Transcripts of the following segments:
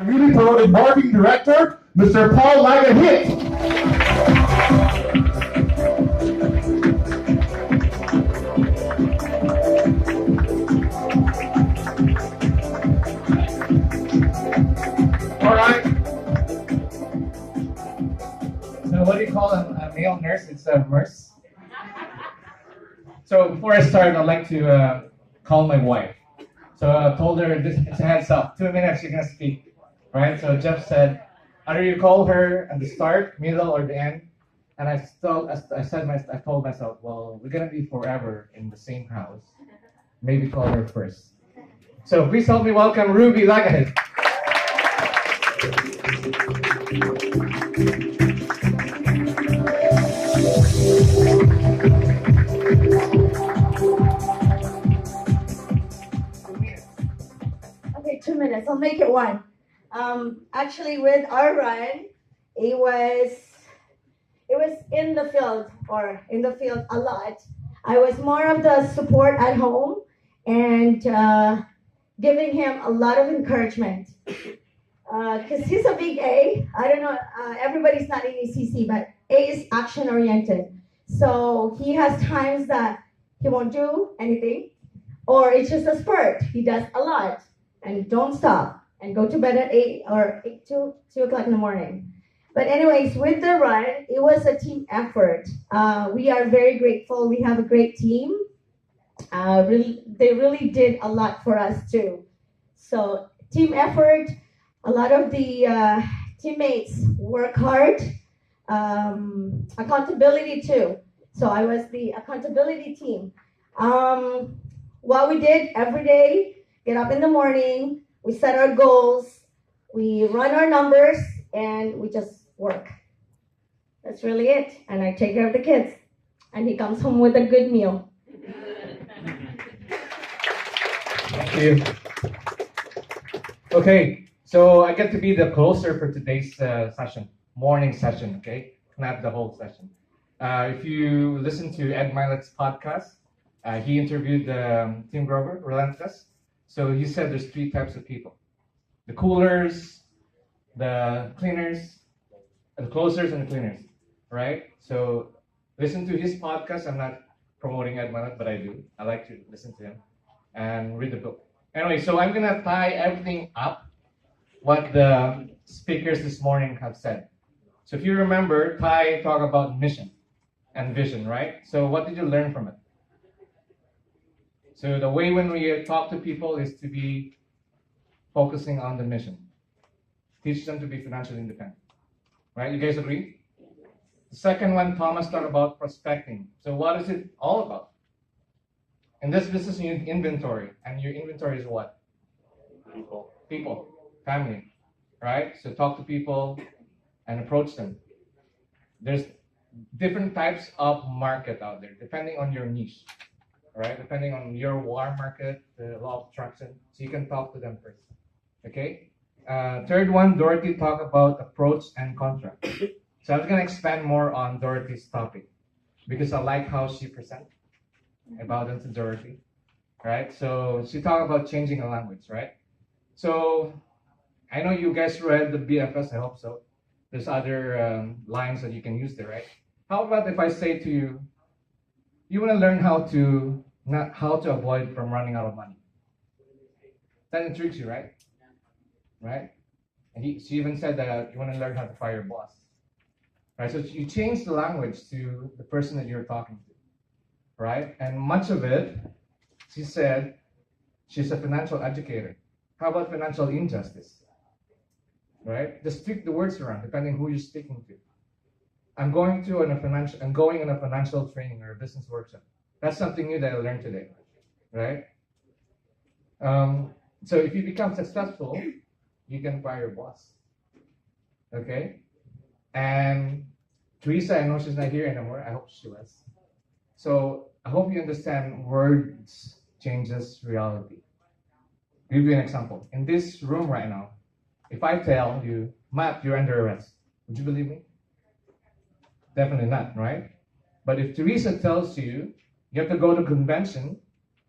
Newly promoted marketing director, Mr. Paul Lagahit. All right. So what do you call a male nurse? It's a nurse. So before I start, I'd like to call my wife. So I told her, it's a heads up, 2 minutes you're gonna speak, right? So Jeff said, either you call her at the start, middle, or the end. And I told myself, well, we're gonna be forever in the same house. Maybe call her first. So please help me welcome Ruby Lagahit. Okay, 2 minutes. I'll make it one. Actually, with our run, it was in the field a lot. I was more of the support at home and giving him a lot of encouragement. Because he's a big A. I don't know, everybody's not in ECC, but A is action oriented. So he has times that he won't do anything, or it's just a spurt. He does a lot and don't stop and go to bed at 2 o'clock in the morning. But anyways, with the run, it was a team effort. We are very grateful. We have a great team. They really did a lot for us too. So team effort, a lot of the teammates work hard. Accountability too. So I was the accountability team. What we did every day, get up in the morning, we set our goals, we run our numbers, and we just work. That's really it. And I take care of the kids. And he comes home with a good meal. Thank you. Okay, so I get to be the closer for today's session, morning session, okay? Not the whole session. If you listen to Ed Milet's podcast, he interviewed Tim Grover, Relentless. So he said there's 3 types of people. The coolers, the cleaners, the closers, and the cleaners, right? So listen to his podcast. I'm not promoting Ed Milet, but I do. I like to listen to him and read the book. Anyway, so I'm going to tie everything up, what the speakers this morning have said. So if you remember, Ty talked about mission and vision, right? So what did you learn from it? So the way when we talk to people is to be focusing on the mission. Teach them to be financially independent. Right? You guys agree? The second one, Thomas talked about prospecting. So what is it all about? In this business, you need inventory. And your inventory is what? People. Family. Right? So talk to people and approach them. There's different types of market out there, depending on your niche. Right? Depending on your war market, the law of attraction. So you can talk to them first. Okay? Third one, Dorothy talked about approach and contract. So I was going to expand more on Dorothy's topic because I like how she presented about it to Dorothy. Right? So she talked about changing the language, right? So I know you guys read the BFS, I hope so. There's other lines that you can use there, right? How about if I say to you, you want to learn how to avoid from running out of money? That intrigues you, right? Right? And she even said that you want to learn how to fire your boss. Right? So you change the language to the person that you're talking to. Right? And much of it, she said, she's a financial educator. How about financial injustice? Right? Just tweak the words around depending who you're speaking to. I'm going on a financial training or a business workshop. That's something new that I learned today, right? So if you become successful, you can fire your boss, okay? And Teresa, I know she's not here anymore. I hope she was. So I hope you understand words changes reality. I'll give you an example. In this room right now, if I tell you, Matt, you're under arrest, would you believe me? Definitely not, right? But if Teresa tells you, you have to go to convention,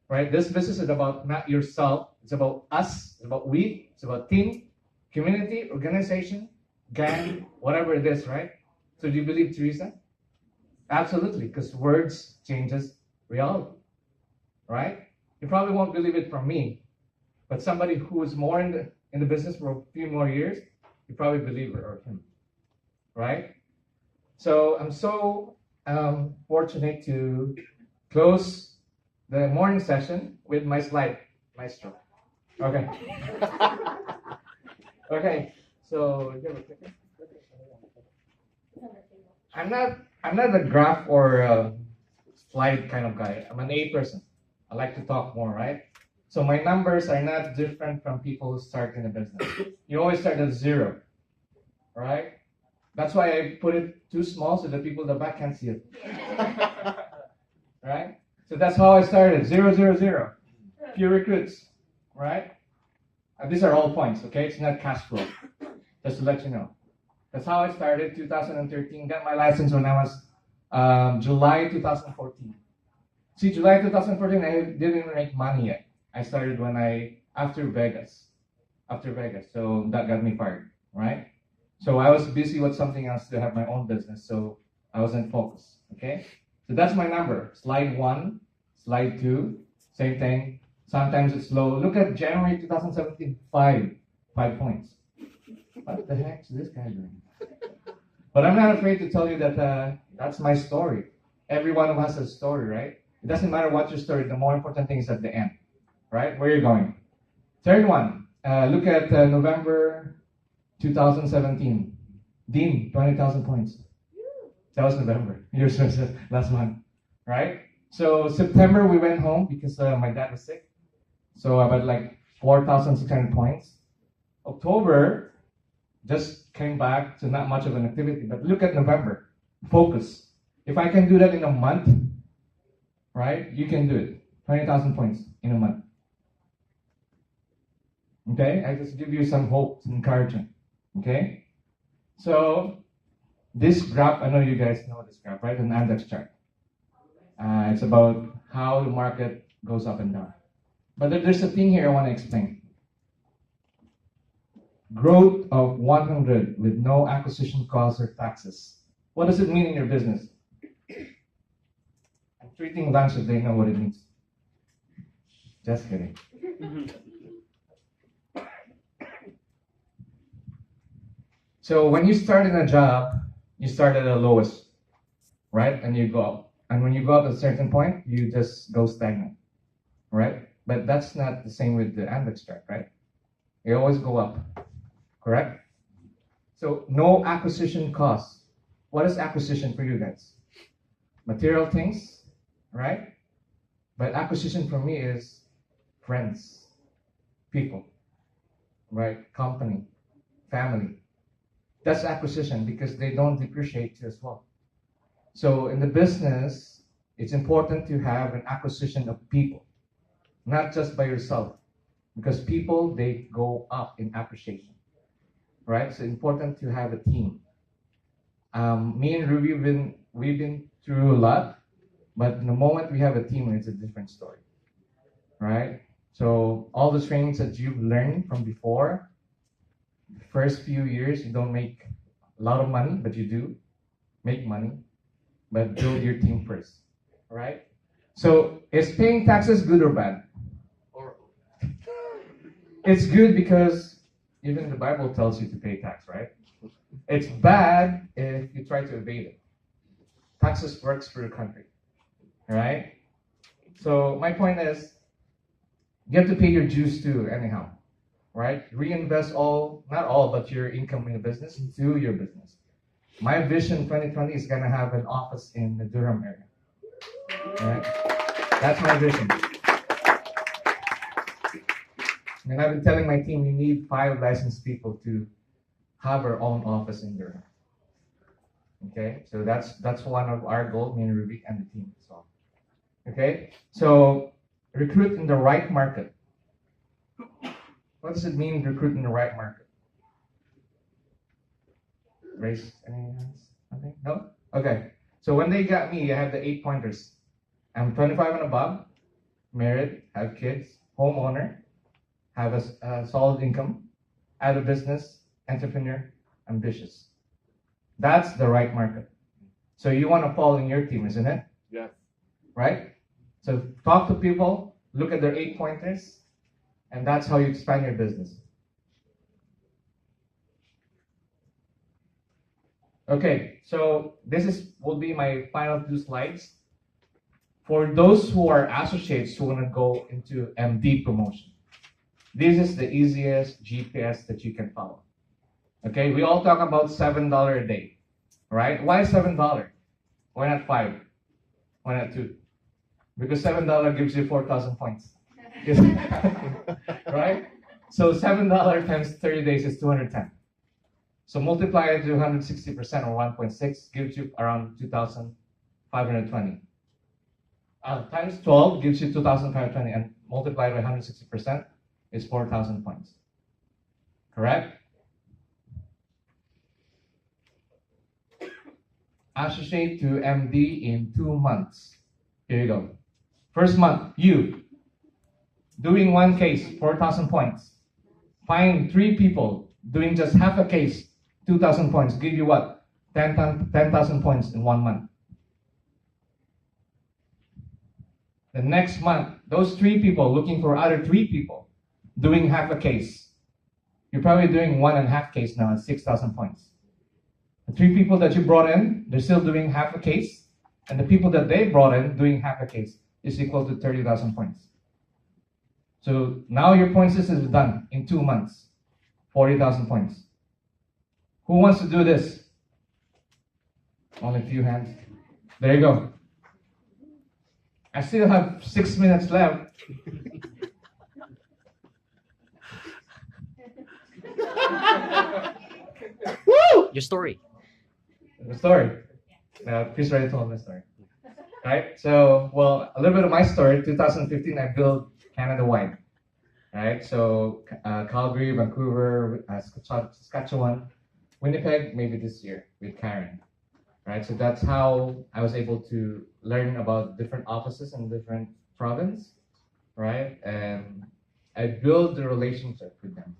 right? This business is about not yourself. It's about us. It's about we. It's about team. community, organization, gang, whatever it is, right? So do you believe Teresa? Absolutely, because words changes reality, right? You probably won't believe it from me, but somebody who is more in the business for a few more years, you probably believe her or him, right? So I'm so fortunate to close the morning session with my slide, maestro. Okay. Okay. So I'm not a graph or a slide kind of guy. I'm an A person. I like to talk more, right? So my numbers are not different from people who start in a business. You always start at 0, right? That's why I put it too small so that people in the back can't see it. Right? So that's how I started. 0, 0, 0. Few recruits, right? And these are all points, okay? It's not cash flow. Just to let you know. That's how I started. 2013. Got my license when I was July 2014. See, July 2014, I didn't even make money yet. I started after Vegas. So that got me fired, right? So I was busy with something else to have my own business, so I wasn't focused, okay? So that's my number. Slide 1, slide 2, same thing. Sometimes it's low. Look at January 2017, 5 points. What the heck is this guy doing? But I'm not afraid to tell you that that's my story. Everyone has a story, right? It doesn't matter what your story. The more important thing is at the end, right? Where you're going. Third one. Look at November 2017. Dean, 20,000 points. That was November. Yours was last month, right? So September we went home because my dad was sick. So about like 4,600 points. October just came back to not much of an activity. But look at November. Focus. If I can do that in a month, right? You can do it. 20,000 points in a month. Okay? I just give you some hope, some encouragement. Okay? So, this graph, I know you guys know this graph, right? An index chart. It's about how the market goes up and down. But there's a thing here I want to explain. Growth of 100 with no acquisition costs or taxes. What does it mean in your business? I'm treating lunch if they know what it means. Just kidding. So when you start in a job, you start at the lowest, right? And you go up. And when you go up at a certain point, you just go stagnant, right? But that's not the same with the index chart, right? You always go up, correct? So no acquisition costs. What is acquisition for you guys? Material things, right? But acquisition for me is friends, people, right? Company, family. That's acquisition because they don't depreciate you as well. So in the business, it's important to have an acquisition of people, not just by yourself, because people, they go up in appreciation, right? So it's important to have a team. Me and Ruby, we've been through a lot, but the moment we have a team, it's a different story, right? So all the trainings that you've learned from before, the first few years, you don't make a lot of money, but you do make money, but build your team first, right? So is paying taxes good or bad? It's good because even the Bible tells you to pay tax, right? It's bad if you try to evade it. Taxes works for the country, right? So my point is, you have to pay your dues too, anyhow, right? Reinvest not all, but your income in the business into your business. My vision 2020 is gonna have an office in the Durham area, right? That's my vision. And I've been telling my team, we need 5 licensed people to have our own office in Durham. Okay, so that's one of our goals, me and Ruby and the team as well. Okay, so recruit in the right market. What does it mean, recruit in the right market? Raise any hands? Nothing? No? Okay, so when they got me, I have the 8 pointers. I'm 25 and above, married, have kids, homeowner, have a solid income, out of business, entrepreneur, ambitious. That's the right market. So you want to fall in your team, isn't it? Yes. Right? So talk to people, look at their 8 pointers, and that's how you expand your business. Okay, so will be my final 2 slides. For those who are associates who want to go into MD promotion, this is the easiest GPS that you can follow. Okay, we all talk about $7 a day, right? Why $7? Why not 5? Why not 2? Because $7 gives you 4,000 points. Right? So $7 times 30 days is 210. So multiply it to 160% or 1.6 gives you around 2,520. Times 12 gives you 2,520 and multiply by 160% is 4,000 points. Correct? Associate to MD in 2 months. Here you go. First month, you doing 1 case, 4,000 points. Find 3 people doing just half a case, 2,000 points. Give you what? 10,000 points in 1 month. The next month, those 3 people looking for other 3 people doing half a case. You're probably doing 1.5 case now at 6,000 points. The 3 people that you brought in, they're still doing half a case, and the people that they brought in doing half a case is equal to 30,000 points. So now your point system is done in 2 months, 40,000 points. Who wants to do this? Only a few hands. There you go. I still have 6 minutes left. Woo! Your story. The story. Chris already told my story. Right? So, well, a little bit of my story. 2015, I built Canada-wide. Right? So, Calgary, Vancouver, Saskatchewan, Winnipeg, maybe this year with Karen. Right? So that's how I was able to learn about different offices in different province. Right? And I built the relationship with them.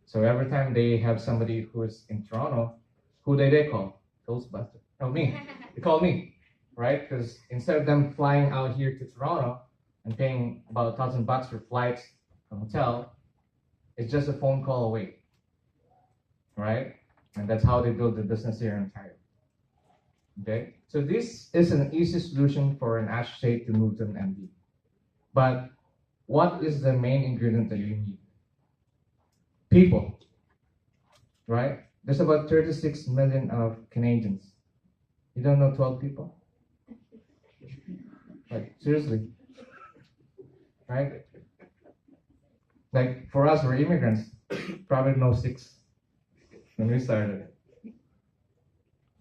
So every time they have somebody who is in Toronto, who they call? Ghostbuster. No, me. They call me, right? Because instead of them flying out here to Toronto and paying about $1,000 for flights and hotel, it's just a phone call away, right? And that's how they build the business here in Ontario. Okay, so this is an easy solution for an associate to move to an MD. But what is the main ingredient that you need? People, right? There's about 36 million of Canadians. You don't know 12 people? Like, seriously. Right? Like, for us, we're immigrants. Probably know 6 when we started.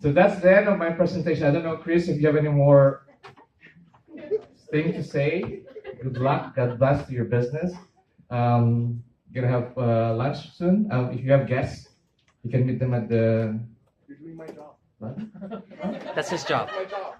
So that's the end of my presentation. I don't know, Chris, if you have any more thing to say. Good luck. God bless to your business. Gonna have lunch soon. If you have guests, you can meet them at the. You're doing my job. What? That's his job. My job.